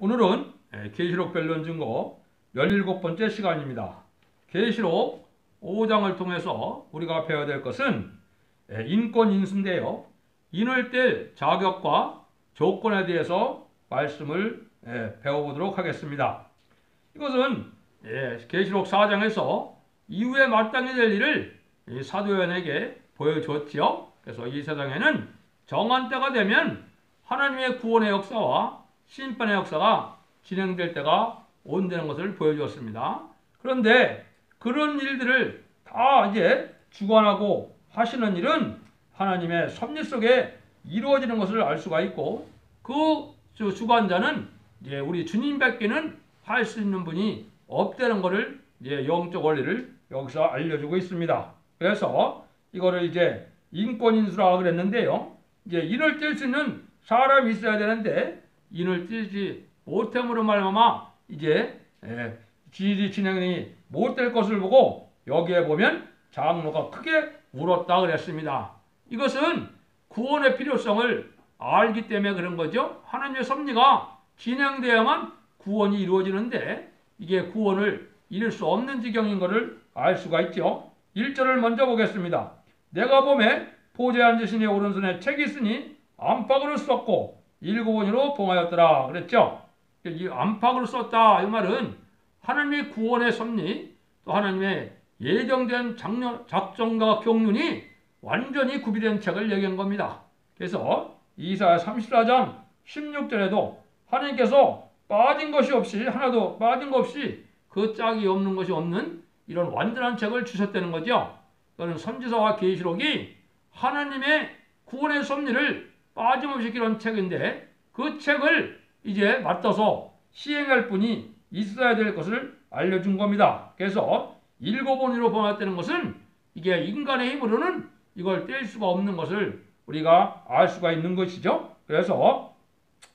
오늘은 계시록 변론 증거 17번째 시간입니다. 계시록 5장을 통해서 우리가 배워야 될 것은 인권 인수인데요. 인을 뗄 자격과 조건에 대해서 말씀을 배워보도록 하겠습니다. 이것은 계시록 4장에서 이후에 마땅히 될 일을 사도 요한에게 보여줬지요. 그래서 이 세상에는 정한 때가 되면 하나님의 구원의 역사와 심판의 역사가 진행될 때가 온다는 것을 보여주었습니다. 그런데 그런 일들을 다 이제 주관하고 하시는 일은 하나님의 섭리 속에 이루어지는 것을 알 수가 있고, 그 주관자는 이제 우리 주님밖에는 할 수 있는 분이 없다는 것을 이제 영적 원리를 여기서 알려주고 있습니다. 그래서 이거를 이제 인권인수라고 그랬는데요. 이제 인을 뗄 수 있는 사람이 있어야 되는데 인을 떼지 못함으로 말미암아 이제 지리 진행이 못될 것을 보고 여기에 보면 장로가 크게 울었다 그랬습니다. 이것은 구원의 필요성을 알기 때문에 그런 거죠. 하나님의 섭리가 진행되어야만 구원이 이루어지는데 이게 구원을 이룰 수 없는 지경인 것을 알 수가 있죠. 1절을 먼저 보겠습니다. 내가 보매 보좌에 앉으신 이의 오른손에 책이 있으니 안팎으로 썼고 일곱원으로 봉하였더라 그랬죠. 이 안팎으로 썼다 이 말은 하나님의 구원의 섭리, 또 하나님의 예정된 작정과 경륜이 완전히 구비된 책을 얘기한 겁니다. 그래서 이사야 34장 16절에도 하나님께서 빠진 것이 없이, 하나도 빠진 것 없이 그 짝이 없는 것이 없는 이런 완전한 책을 주셨다는 거죠. 그는 선지서와 계시록이 하나님의 구원의 섭리를 빠짐없이 이런 책인데 그 책을 이제 맡아서 시행할 분이 있어야 될 것을 알려준 겁니다. 그래서 일곱원으로 봉하였다는 것은 이게 인간의 힘으로는 이걸 뗄 수가 없는 것을 우리가 알 수가 있는 것이죠. 그래서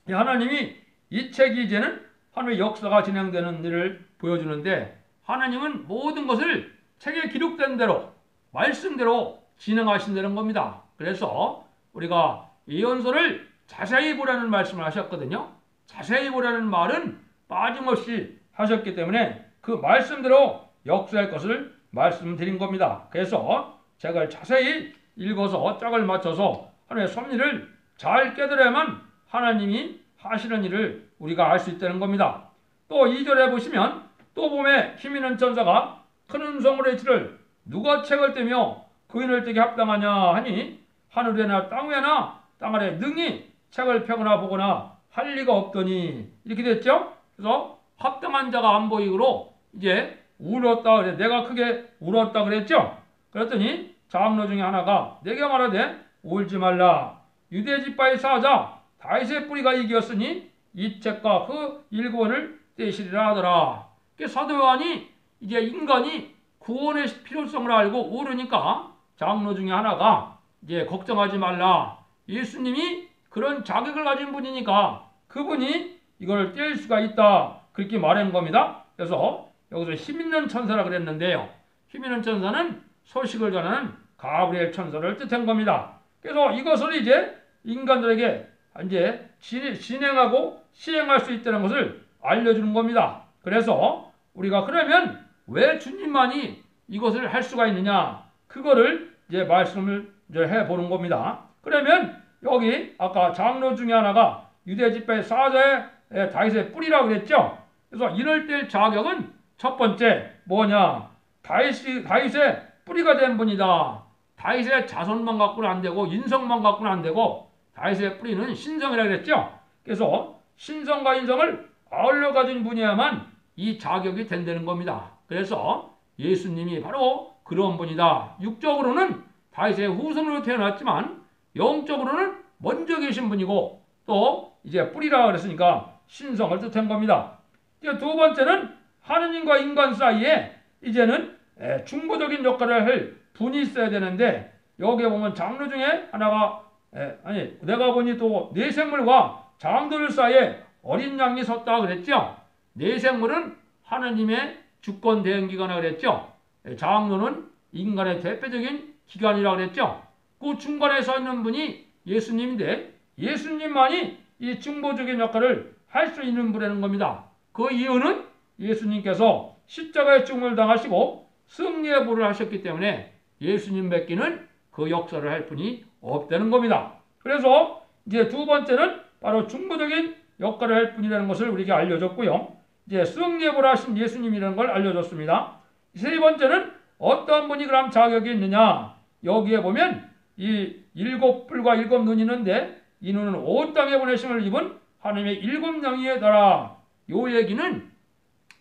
하나님이 이 책이 이제는 하나님의 역사가 진행되는 일을 보여주는데, 하나님은 모든 것을 책에 기록된 대로 말씀대로 진행하신다는 겁니다. 그래서 우리가 예언서를 자세히 보라는 말씀을 하셨거든요. 자세히 보라는 말은 빠짐없이 하셨기 때문에 그 말씀대로 역사할 것을 말씀드린 겁니다. 그래서 책을 자세히 읽어서 짝을 맞춰서 하나님의 섭리를 잘 깨달아야만 하나님이 하시는 일을 우리가 알 수 있다는 겁니다. 또 2절에 보시면 또 봄에 힘있는 천사가 큰 음성으로 외치를 누가 책을 떼며 그 인을 떼게 합당하냐 하니 하늘 위나 땅 위나 땅 아래 능히 책을 펴거나 보거나 할 리가 없더니 이렇게 됐죠. 그래서 합당한 자가 안 보이므로 이제 울었다 그래. 내가 크게 울었다 그랬죠. 그랬더니 장로 중에 하나가 내게 말하되 울지 말라. 유대 지파의 사자 다윗의 뿌리가 이겼으니 이 책과 그 일권을 떼시리라 하더라. 사도 요한이 이제 인간이 구원의 필요성을 알고 울으니까 장로 중에 하나가 이제 걱정하지 말라. 예수님이 그런 자격을 가진 분이니까 그분이 이걸 뗄 수가 있다. 그렇게 말한 겁니다. 그래서 여기서 힘있는 천사라 그랬는데요. 힘있는 천사는 소식을 전하는 가브리엘 천사를 뜻한 겁니다. 그래서 이것을 이제 인간들에게 이제 진행하고 시행할 수 있다는 것을 알려주는 겁니다. 그래서 우리가 그러면 왜 주님만이 이것을 할 수가 있느냐? 그거를 이제 말씀을 이제 해보는 겁니다. 그러면 여기 아까 장로 중에 하나가 유대 지파의 사자의 다윗의 뿌리라고 그랬죠. 그래서 이럴 때 자격은 첫 번째 뭐냐? 다윗의 뿌리가 된 분이다. 다윗의 자손만 갖고는 안 되고 인성만 갖고는 안 되고 다윗의 뿌리는 신성이라고 그랬죠. 그래서 신성과 인성을 아울러 가진 분이야만 이 자격이 된다는 겁니다. 그래서 예수님이 바로 그런 분이다. 육적으로는 다윗의 후손으로 태어났지만 영적으로는 먼저 계신 분이고 또 이제 뿌리라 그랬으니까 신성을 뜻한 겁니다. 이제 두 번째는 하느님과 인간 사이에 이제는 중보적인 역할을 할 분이 있어야 되는데 여기에 보면 장로 중에 하나가 내가 보니 또 네 생물과 장들 사이에 어린 양이 섰다 그랬죠. 네 생물은 하나님의 주권 대행 기관이라고 그랬죠. 장로는 인간의 대표적인 기관이라고 그랬죠. 그 중간에 서 있는 분이 예수님인데 예수님만이 이 중보적인 역할을 할 수 있는 분이라는 겁니다. 그 이유는 예수님께서 십자가의 죽음을 당하시고 승리의 부를 하셨기 때문에 예수님 뵙기는 그 역사를 할 분이 없다는 겁니다. 그래서 이제 두 번째는 바로 중보적인 역할을 할 분이라는 것을 우리에게 알려줬고요. 이제 승리의 부를 하신 예수님이라는 걸 알려줬습니다. 세 번째는 어떤 분이 그럼 자격이 있느냐? 여기에 보면 이 일곱 뿔과 일곱 눈이 있는데 이 눈은 온 땅에 보내심을 입은 하나님의 일곱 영에 따라 요 얘기는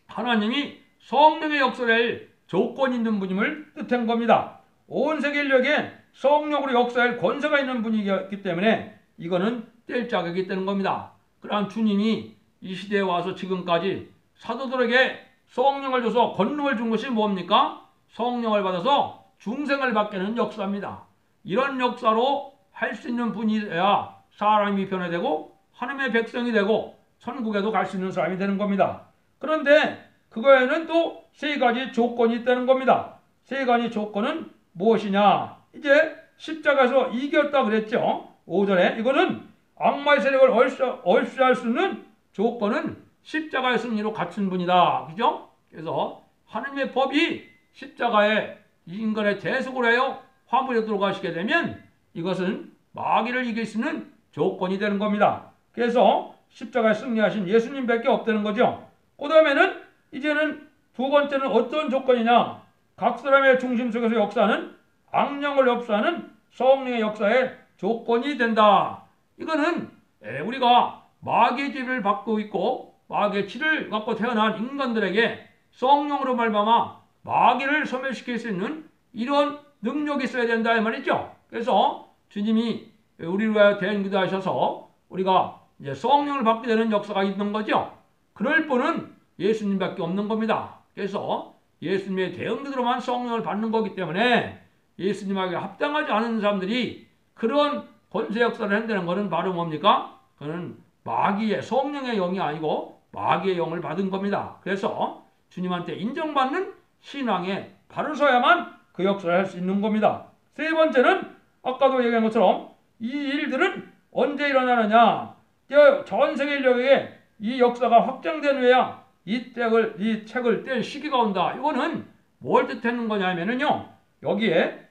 하나님이 성령의 역사를 할 조건이 있는 분임을 뜻한 겁니다. 온 세계 인력에 성령으로 역사할 권세가 있는 분이기 때문에 이거는 뗄 자격이 있다는 겁니다. 그러한 주님이 이 시대에 와서 지금까지 사도들에게 성령을 줘서 권능을 준 것이 뭡니까? 성령을 받아서 중생을 받게 하는 역사입니다. 이런 역사로 할 수 있는 분이어야 사람이 변화되고 하나님의 백성이 되고 천국에도 갈 수 있는 사람이 되는 겁니다. 그런데 그거에는 또 세 가지 조건이 있다는 겁니다. 세 가지 조건은 무엇이냐? 이제 십자가에서 이겼다 그랬죠. 5절에 이거는 악마의 세력을 얼씨할 수 있는 조건은 십자가의 승리로 갖춘 분이다. 그죠? 그래서 하나님의 법이 십자가에 인간의 대속을 하여 화물에 들어가시게 되면 이것은 마귀를 이길 수 있는 조건이 되는 겁니다. 그래서 십자가에 승리하신 예수님밖에 없다는 거죠. 그 다음에는 이제는 두 번째는 어떤 조건이냐? 각 사람의 중심 속에서 역사하는 악령을 흡수하는 성령의 역사의 조건이 된다. 이거는 우리가 마귀의 지배를 받고 있고 마귀의 치를 갖고 태어난 인간들에게 성령으로 말미암아 마귀를 소멸시킬 수 있는 이런 능력이 있어야 된다 이 말이죠. 그래서 주님이 우리를 위하여 대행기도하셔서 우리가 이제 성령을 받게 되는 역사가 있는 거죠. 그럴 분은 예수님밖에 없는 겁니다. 그래서 예수님의 대응기도로만 성령을 받는 거기 때문에 예수님에게 합당하지 않은 사람들이 그런 권세 역사를 한다는 것은 바로 뭡니까? 그는 마귀의 성령의 영이 아니고 마귀의 영을 받은 겁니다. 그래서 주님한테 인정받는 신앙에 바로 서야만 그 역사를 할 수 있는 겁니다. 세 번째는 아까도 얘기한 것처럼 이 일들은 언제 일어나느냐? 전 세계 인력에게 이 역사가 확장된 후에야 이 책을 뗄 시기가 온다. 이거는 뭘 뜻하는 거냐면요. 여기에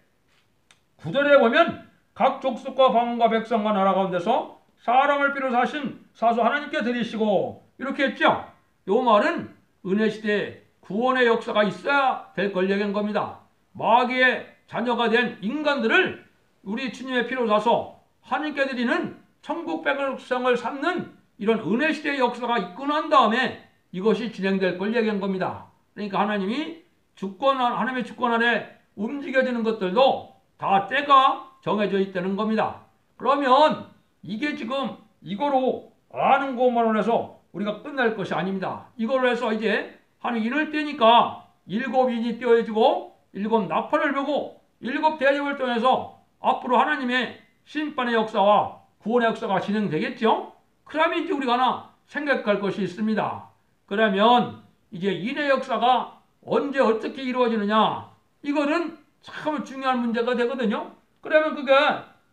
9절에 보면 각 족속과 방언과 백성과 나라 가운데서 사람을 비롯하신 사수 하나님께 드리시고 이렇게 했죠. 요 말은 은혜시대에 구원의 역사가 있어야 될 걸 얘기한 겁니다. 마귀의 자녀가 된 인간들을 우리 주님의 피로 사서 하나님께 드리는 천국 백성을 삼는 이런 은혜시대의 역사가 있고 난 다음에 이것이 진행될 걸 얘기한 겁니다. 그러니까 하나님의 주권 아래 움직여지는 것들도 다 때가 정해져 있다는 겁니다. 그러면 이게 지금 이거로 아는 것만으로 해서 우리가 끝날 것이 아닙니다. 이걸로 해서 이제 한 인을 떼니까 7인이 떼어지고 7 나팔을 불고 7 대접을 통해서 앞으로 하나님의 심판의 역사와 구원의 역사가 진행되겠죠? 그러면 이제 우리가 하나 생각할 것이 있습니다. 그러면 이제 인의 역사가 언제 어떻게 이루어지느냐? 이거는 참 중요한 문제가 되거든요. 그러면 그게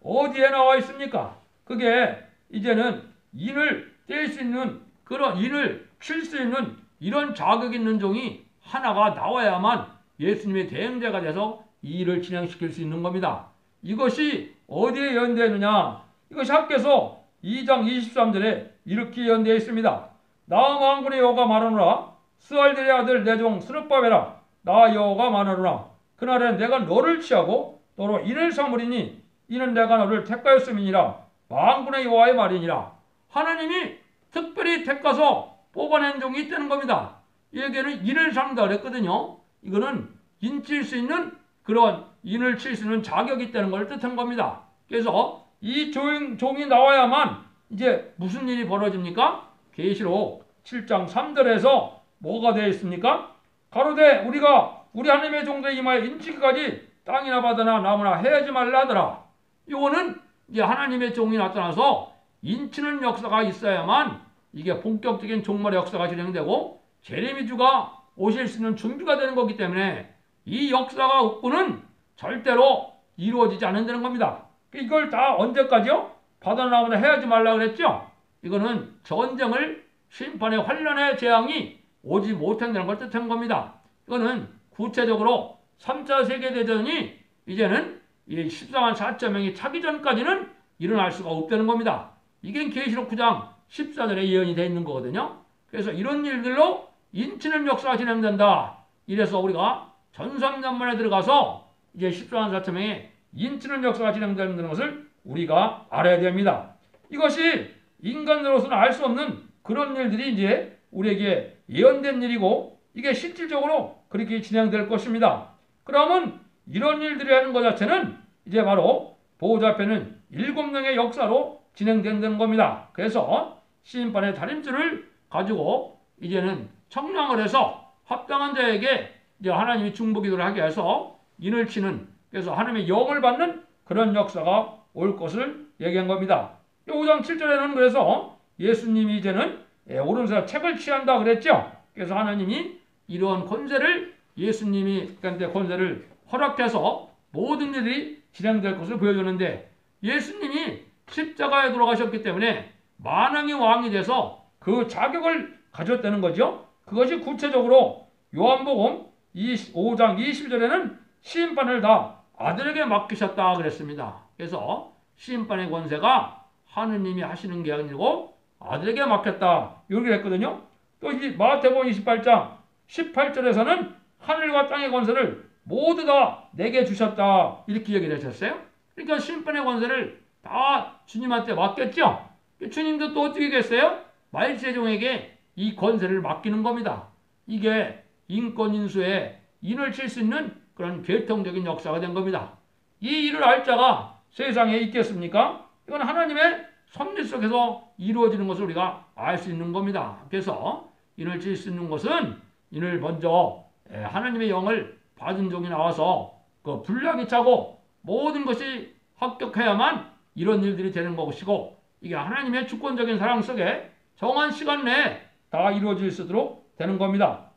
어디에 나와 있습니까? 그게 이제는 인을 뗄 수 있는 그런 인을 칠 수 있는 이런 자격 있는 종이 하나가 나와야만 예수님의 대행자가 돼서 이 일을 진행시킬 수 있는 겁니다. 이것이 어디에 예언되어 있느냐? 이것이 학개서 2장 23절에 이렇게 예언되어 있습니다. 나 만군의 여호와가 말하노라. 스알델의 아들 내 종 스룹바벨아 나 여호와가 말하노라. 그날에 내가 너를 취하고 너로 인을 삼으리니 이는 내가 너를 택하였음이니라. 만군의 여호와의 말이니라. 하나님이 특별히 택가서 뽑아낸 종이 있다는 겁니다. 여기에는 인을 삼다 그랬거든요. 이거는 인 칠 수 있는 그런 인을 칠 수 있는 자격이 있다는 걸 뜻한 겁니다. 그래서 이 종이 나와야만 이제 무슨 일이 벌어집니까? 계시록 7장 3절에서 뭐가 되어 있습니까? 가로되 우리가 우리 하나님의 종들에 임하여 인치기까지 땅이나 바다나 나무나 해하지 말라 하더라. 이거는 이제 하나님의 종이 나타나서 인치는 역사가 있어야만 이게 본격적인 종말의 역사가 진행되고 제레미주가 오실 수 있는 준비가 되는 거기 때문에 이 역사가 없고는 절대로 이루어지지 않는다는 겁니다. 이걸 다 언제까지요? 바다나 나무나 해하지 말라 그랬죠? 이거는 전쟁을 심판의 환란의 재앙이 오지 못한다는 걸 뜻한 겁니다. 이거는 구체적으로 3차 세계대전이 이제는 이 14만 4천 명이 차기 전까지는 일어날 수가 없다는 겁니다. 이게 계시록 9장 14절에 예언이 되어 있는 거거든요. 그래서 이런 일들로 인치는 역사가 진행된다. 이래서 우리가 전삼전만에 들어가서 이제 14만 4천 명의 인치는 역사가 진행되는 것을 우리가 알아야 됩니다. 이것이 인간으로서는 알 수 없는 그런 일들이 이제 우리에게 예언된 일이고 이게 실질적으로 그렇게 진행될 것입니다. 그러면 이런 일들이 하는 것 자체는 이제 바로 보호자 앞에는 7명의 역사로 진행된다는 겁니다. 그래서 심판의 다림줄을 가지고 이제는 청량을 해서 합당한 자에게 이제 하나님이 중보기도를 하게 해서 인을 치는, 그래서 하나님의 영을 받는 그런 역사가 올 것을 얘기한 겁니다. 5장 7절에는 그래서 예수님이 이제는 오른손에 책을 취한다 그랬죠. 그래서 하나님이 이러한 권세를 예수님이 그한테 권세를 허락해서 모든 일이 진행될 것을 보여주는데, 예수님이 십자가에 돌아가셨기 때문에 만왕의 왕이 돼서 그 자격을 가졌다는 거죠. 그것이 구체적으로 요한복음 5장 20절에는 심판을 다 아들에게 맡기셨다 그랬습니다. 그래서 심판의 권세가 하느님이 하시는 게 아니고 아들에게 맡겼다 이렇게 했거든요. 또 이 마태복음 28장 18절에서는 하늘과 땅의 권세를 모두 다 내게 주셨다 이렇게 얘기를 하셨어요. 그러니까 심판의 권세를 다 주님한테 맡겼죠. 주님도 또 어떻게 했어요? 말세종에게 이 권세를 맡기는 겁니다. 이게 인권인수에 인을 칠 수 있는 그런 결정적인 역사가 된 겁니다. 이 일을 알 자가 세상에 있겠습니까? 이건 하나님의 섭리 속에서 이루어지는 것을 우리가 알 수 있는 겁니다. 그래서 인을 칠 수 있는 것은 인을 먼저 하나님의 영을 받은 종이 나와서 그 분량이 차고 모든 것이 합격해야만 이런 일들이 되는 것이고, 이게 하나님의 주권적인 사랑 속에 정한 시간 내에 다 이루어질 수 있도록 되는 겁니다.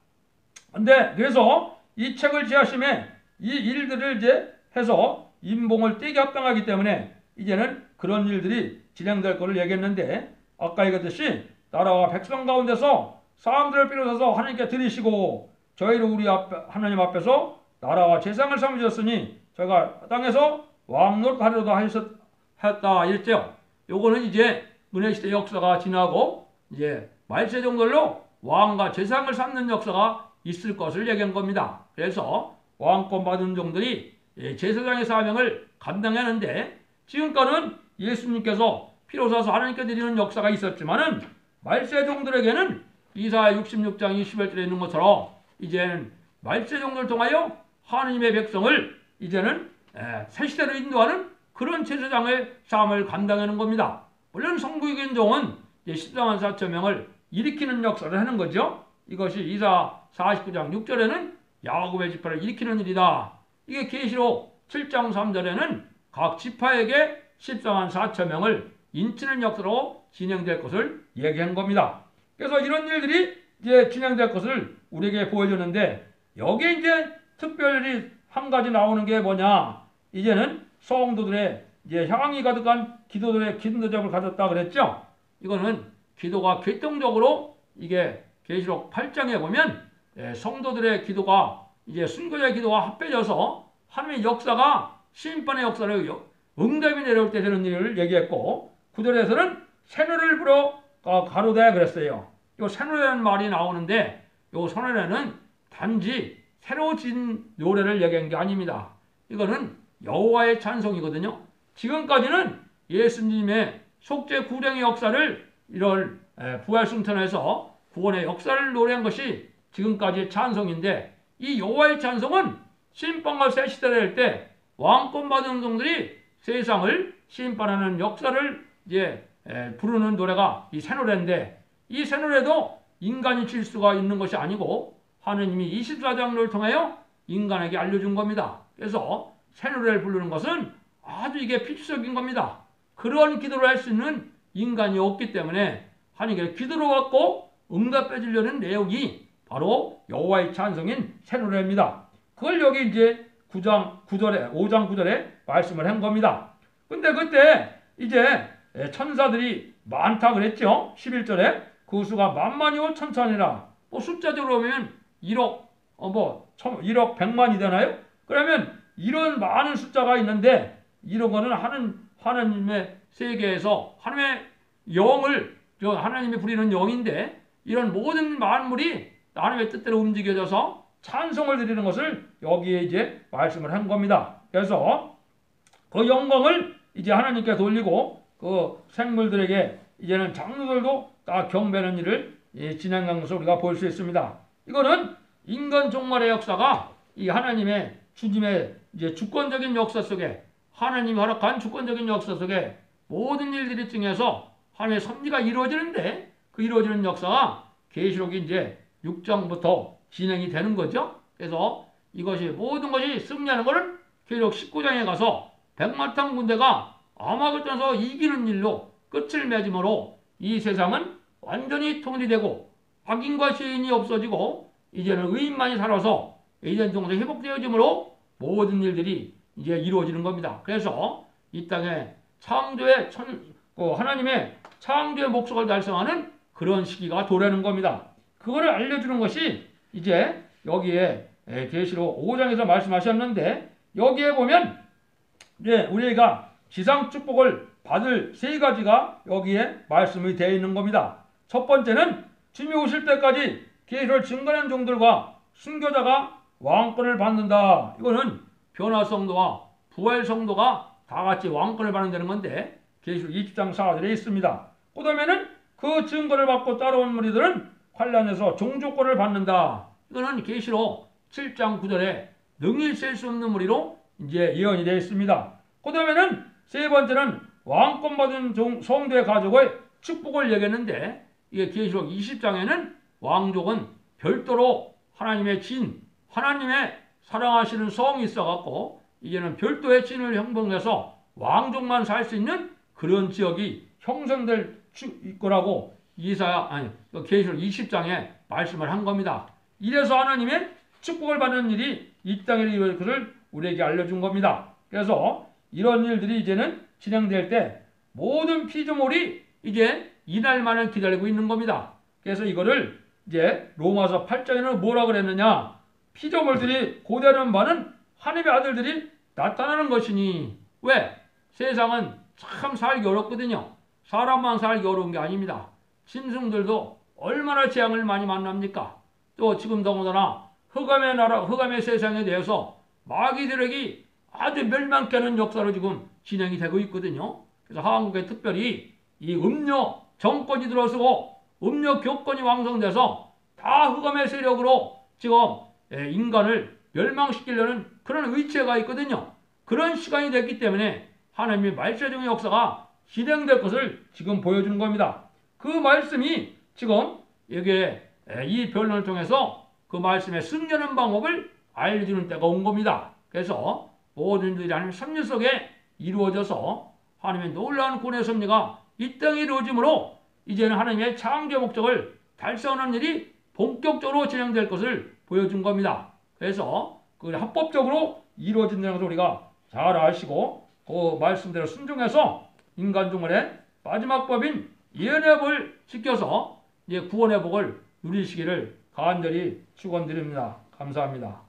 근데 그래서 이 책을 지하심에 이 일들을 이제 해서 인봉을 떼게 합당하기 때문에 이제는 그런 일들이 진행될 것을 얘기했는데, 아까 얘기했듯이 나라와 백성 가운데서 사람들을 비롯해서 하나님께 드리시고 저희를 우리 하나님 앞에서 나라와 제상을 삼으셨으니 저희가 땅에서 왕노릇 하려다 하였다 이랬죠. 요거는 이제 은혜시대 역사가 지나고 이제 말세종들로 왕과 제상을 삼는 역사가 있을 것을 얘기한 겁니다. 그래서 왕권 받은 종들이 제사장의 사명을 감당하는데, 지금까지는 예수님께서 피로 사서 하나님께 드리는 역사가 있었지만은 말세종들에게는 이사야 66장 21절에 있는 것처럼 이제는 말세종들을 통하여 하나님의 백성을 이제는 새 시대로 인도하는 그런 제사장의 삶을 감당하는 겁니다. 물론 성국인종은 14만 4천 명을 일으키는 역사를 하는 거죠. 이것이 이사 49장 6절에는 야곱의 지파를 일으키는 일이다. 이게 계시록 7장 3절에는 각 지파에게 14만 4천 명을 인치는 역사로 진행될 것을 얘기한 겁니다. 그래서 이런 일들이 이제 진행될 것을 우리에게 보여주는데, 여기에 이제 특별히 한 가지 나오는 게 뭐냐? 이제는 성도들의 이제 향이 가득한 기도들의 기도접을 가졌다 그랬죠. 이거는 기도가 결정적으로 이게 계시록 8장에 보면 성도들의 기도가 이제 순교자의 기도가 합해져서 하나님의 역사가 심판의 역사를 응답이 내려올 때 되는 일을 얘기했고, 9절에서는 새노래를 불어 가로되 그랬어요. 이 새노래라는 말이 나오는데, 이 새노래는 단지 새로 진 노래를 얘기한 게 아닙니다. 이거는 여호와의 찬송이거든요. 지금까지는 예수님의 속죄 구령의 역사를 이런 부활승천에서 구원의 역사를 노래한 것이 지금까지의 찬송인데, 이 여호와의 찬송은 심판과 새 시대를 할 때 왕권 받은 종들이 세상을 심판하는 역사를 이제 부르는 노래가 이 새노래인데, 이 새노래도 인간이 칠 수가 있는 것이 아니고 하느님이 24장로를 통하여 인간에게 알려준 겁니다. 그래서 새노래를 부르는 것은 아주 이게 필수적인 겁니다. 그런 기도를 할 수 있는 인간이 없기 때문에 하나님께 기도로 갖고 응답해 주려는 내용이 바로 여호와의 찬송인 새노래입니다. 그걸 여기 이제 5장 9절에 말씀을 한 겁니다. 근데 그때 이제 천사들이 많다 그랬죠. 11절에 그 수가 만만이요 천천이라. 뭐 숫자적으로 보면 1억 1억 100만이 되나요? 그러면 이런 많은 숫자가 있는데 이런 거는 하나님의 세계에서 하나님의 영을 하나님이 부리는 영인데 이런 모든 만물이 하나님의 뜻대로 움직여져서 찬송을 드리는 것을 여기에 이제 말씀을 한 겁니다. 그래서 그 영광을 이제 하나님께 돌리고 그 생물들에게 이제는 장로들도 다 경배하는 일을 진행한 것을 우리가 볼 수 있습니다. 이거는 인간 종말의 역사가 이 하나님의 주님의 이제 주권적인 역사 속에 하나님이 허락한 주권적인 역사 속에 모든 일들이 증해서 하나님의 섭리가 이루어지는데 그 이루어지는 역사가 계시록이 이제 6장부터 진행이 되는 거죠. 그래서 이것이 모든 것이 승리하는 것은 계시록 19장에 가서 백마탄 군대가 아마겟돈에서 이기는 일로 끝을 맺음으로 이 세상은 완전히 통일되고 악인과 시인이 없어지고 이제는 의인만이 살아서 이전 정도 회복되어짐으로 모든 일들이 이제 이루어지는 겁니다. 그래서 이 땅에 창조의 하나님의 창조의 목적을 달성하는 그런 시기가 도래하는 겁니다. 그거를 알려주는 것이 이제 여기에 계시록 5장에서 말씀하셨는데 여기에 보면 이제 우리가 지상 축복을 받을 세 가지가 여기에 말씀이 되어 있는 겁니다. 첫 번째는 주님이 오실 때까지 계시를 증거하는 종들과 순교자가 왕권을 받는다. 이거는 변화성도와 부활성도가 다 같이 왕권을 받는다는 건데 계시록 20장 4절에 있습니다. 그 다음에는 그 증거를 받고 따라온 무리들은 환란에서 종주권을 받는다. 이거는 계시록 7장 9절에 능히 셀 수 없는 무리로 이제 예언이 되어 있습니다. 그 다음에는 세 번째는 왕권 받은 성도의 가족의 축복을 얘기했는데 이게 계시록 20장에는 왕족은 별도로 하나님의 하나님의 사랑하시는 성이 있어갖고 이제는 별도의 진을 형성해서 왕족만 살 수 있는 그런 지역이 형성될 거라고 계시록 20장에 말씀을 한 겁니다. 이래서 하나님의 축복을 받는 일이 이 땅에 이루어질 것을 우리에게 알려준 겁니다. 그래서 이런 일들이 이제는 진행될 때 모든 피조물이 이제 이날만을 기다리고 있는 겁니다. 그래서 이거를 이제 로마서 8장에는 뭐라 그랬느냐? 피조물들이 고대하는 바는 하나님의 아들들이 나타나는 것이니. 왜? 세상은 참 살기 어렵거든요. 사람만 살기 어려운 게 아닙니다. 짐승들도 얼마나 재앙을 많이 만납니까? 또 지금 더군다나 흑암의 나라, 흑암의 세상에 대해서 마귀들에게 아주 멸망케 하는 역사로 지금 진행이 되고 있거든요. 그래서 한국에 특별히 이 음료 정권이 들어서고 음료 교권이 왕성돼서 다 흑암의 세력으로 지금 인간을 멸망시키려는 그런 의체가 있거든요. 그런 시간이 됐기 때문에 하나님의 말세종의 역사가 진행될 것을 지금 보여주는 겁니다. 그 말씀이 지금 여기에 이 변론을 통해서 그 말씀의 승리하는 방법을 알려주는 때가 온 겁니다. 그래서 모든 일들이 하나님의 섭리 속에 이루어져서 하나님의 놀라운 구원의 섭리가 이 땅에 이루어지므로 이제는 하나님의 창조 목적을 달성하는 일이 본격적으로 진행될 것을 보여준 겁니다. 그래서 그 합법적으로 이루어진다는 것을 우리가 잘 아시고 그 말씀대로 순종해서 인간 종말의 마지막 법인 예언의 법을 지켜서 이제 구원의 복을 누리시기를 간절히 축원드립니다. 감사합니다.